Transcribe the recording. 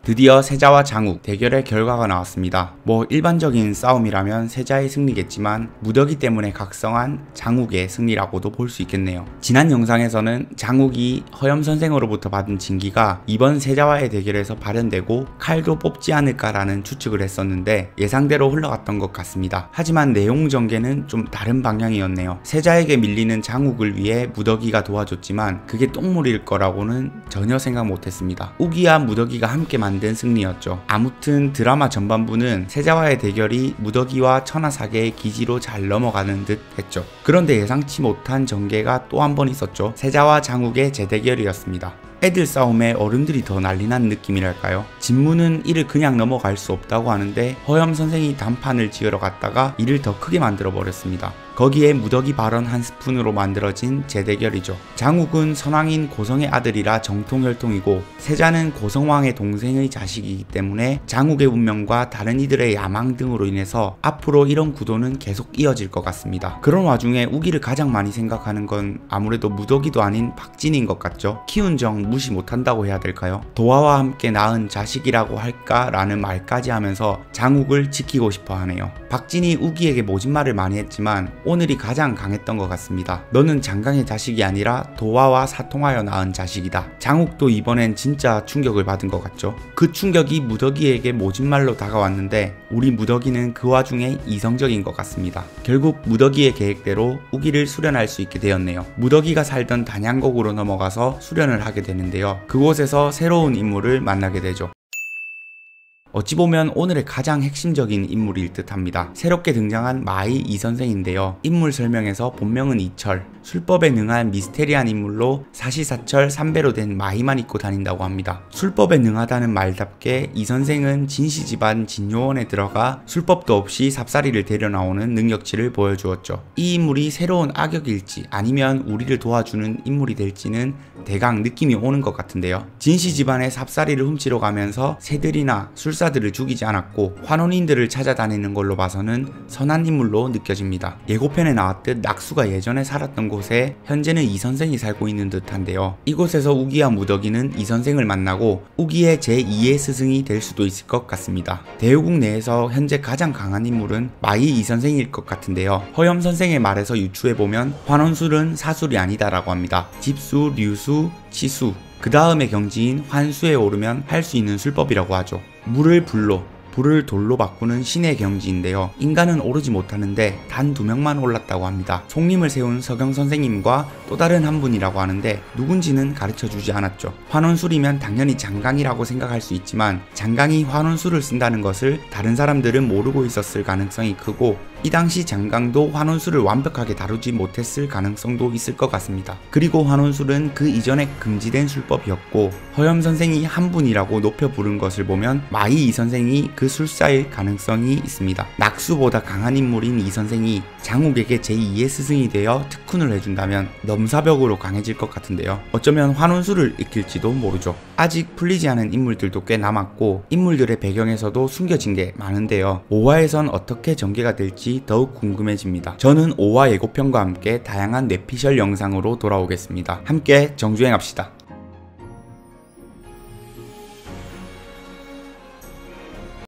드디어 세자와 장욱 대결의 결과가 나왔습니다. 뭐 일반적인 싸움이라면 세자의 승리겠지만 무더기 때문에 각성한 장욱의 승리라고도 볼 수 있겠네요. 지난 영상에서는 장욱이 허염선생으로부터 받은 징기가 이번 세자와의 대결에서 발현되고 칼도 뽑지 않을까라는 추측을 했었는데 예상대로 흘러갔던 것 같습니다. 하지만 내용 전개는 좀 다른 방향이었네요. 세자에게 밀리는 장욱을 위해 무더기가 도와줬지만 그게 똥물일 거라고는 전혀 생각 못했습니다. 우기와 무더기가 함께 만든 승리였죠. 아무튼 드라마 전반부는 세자와의 대결이 무더기와 천하사계의 기지로 잘 넘어가는 듯 했죠. 그런데 예상치 못한 전개가 또 한 번 있었죠. 세자와 장욱의 재대결이었습니다. 애들 싸움에 어른들이 더 난리난 느낌이랄까요? 진무는 이를 그냥 넘어갈 수 없다고 하는데 허염 선생이 단판을 지으러 갔다가 이를 더 크게 만들어 버렸습니다. 거기에 무더기 발언 한 스푼으로 만들어진 재대결이죠. 장욱은 선왕인 고성의 아들이라 정통혈통이고 세자는 고성왕의 동생의 자식이기 때문에 장욱의 운명과 다른 이들의 야망 등으로 인해서 앞으로 이런 구도는 계속 이어질 것 같습니다. 그런 와중에 우기를 가장 많이 생각하는 건 아무래도 무더기도 아닌 박진인 것 같죠. 키운 정 무시 못한다고 해야 될까요? 도화와 함께 낳은 자식이라고 할까라는 말까지 하면서 장욱을 지키고 싶어 하네요. 박진이 우기에게 모진 말을 많이 했지만 오늘이 가장 강했던 것 같습니다. 너는 장강의 자식이 아니라 도화와 사통하여 낳은 자식이다. 장욱도 이번엔 진짜 충격을 받은 것 같죠. 그 충격이 무더기에게 모진 말로 다가왔는데 우리 무더기는 그 와중에 이성적인 것 같습니다. 결국 무더기의 계획대로 우기를 수련할 수 있게 되었네요. 무더기가 살던 단양곡으로 넘어가서 수련을 하게 되는데요. 그곳에서 새로운 인물을 만나게 되죠. 어찌 보면 오늘의 가장 핵심적인 인물일 듯 합니다. 새롭게 등장한 마이 이선생인데요. 인물 설명에서 본명은 이철, 술법에 능한 미스테리한 인물로 사시사철 3배로 된 마이만 입고 다닌다고 합니다. 술법에 능하다는 말답게 이선생은 진씨 집안 진요원에 들어가 술법도 없이 삽살이를 데려나오는 능력치를 보여주었죠. 이 인물이 새로운 악역일지 아니면 우리를 도와주는 인물이 될지는 대강 느낌이 오는 것 같은데요. 진씨 집안의 삽살이를 훔치러 가면서 새들이나 술사들을 죽이지 않았고 환혼인들을 찾아다니는 걸로 봐서는 선한 인물로 느껴집니다. 예고편에 나왔듯 낙수가 예전에 살았던 곳에 현재는 이선생이 살고 있는 듯한데요. 이곳에서 우기와 무더기는 이선생을 만나고 우기의 제2의 스승이 될 수도 있을 것 같습니다. 대우국 내에서 현재 가장 강한 인물은 마이 이선생일 것 같은데요. 허염 선생의 말에서 유추해보면 환원술은 사술이 아니다라고 합니다. 집수, 류수, 치수, 그 다음의 경지인 환수에 오르면 할 수 있는 술법이라고 하죠. 물을 불로, 불을 돌로 바꾸는 신의 경지인데요. 인간은 오르지 못하는데 단 2명만 올랐다고 합니다. 속림을 세운 서경 선생님과 또 다른 한 분이라고 하는데 누군지는 가르쳐주지 않았죠. 환원술이면 당연히 장강이라고 생각할 수 있지만 장강이 환원술을 쓴다는 것을 다른 사람들은 모르고 있었을 가능성이 크고 이 당시 장강도 환원술을 완벽하게 다루지 못했을 가능성도 있을 것 같습니다. 그리고 환원술은 그 이전에 금지된 술법이었고 허염 선생이 한 분이라고 높여 부른 것을 보면 마이 이 선생이 그 술사일 가능성이 있습니다. 낙수보다 강한 인물인 이 선생이 장욱에게 제2의 스승이 되어 특훈을 해준다면 넘사벽으로 강해질 것 같은데요. 어쩌면 환원술을 익힐지도 모르죠. 아직 풀리지 않은 인물들도 꽤 남았고 인물들의 배경에서도 숨겨진 게 많은데요. 5화에선 어떻게 전개가 될지 더욱 궁금해집니다. 저는 5화 예고편과 함께 다양한 뇌피셜 영상으로 돌아오겠습니다. 함께 정주행합시다.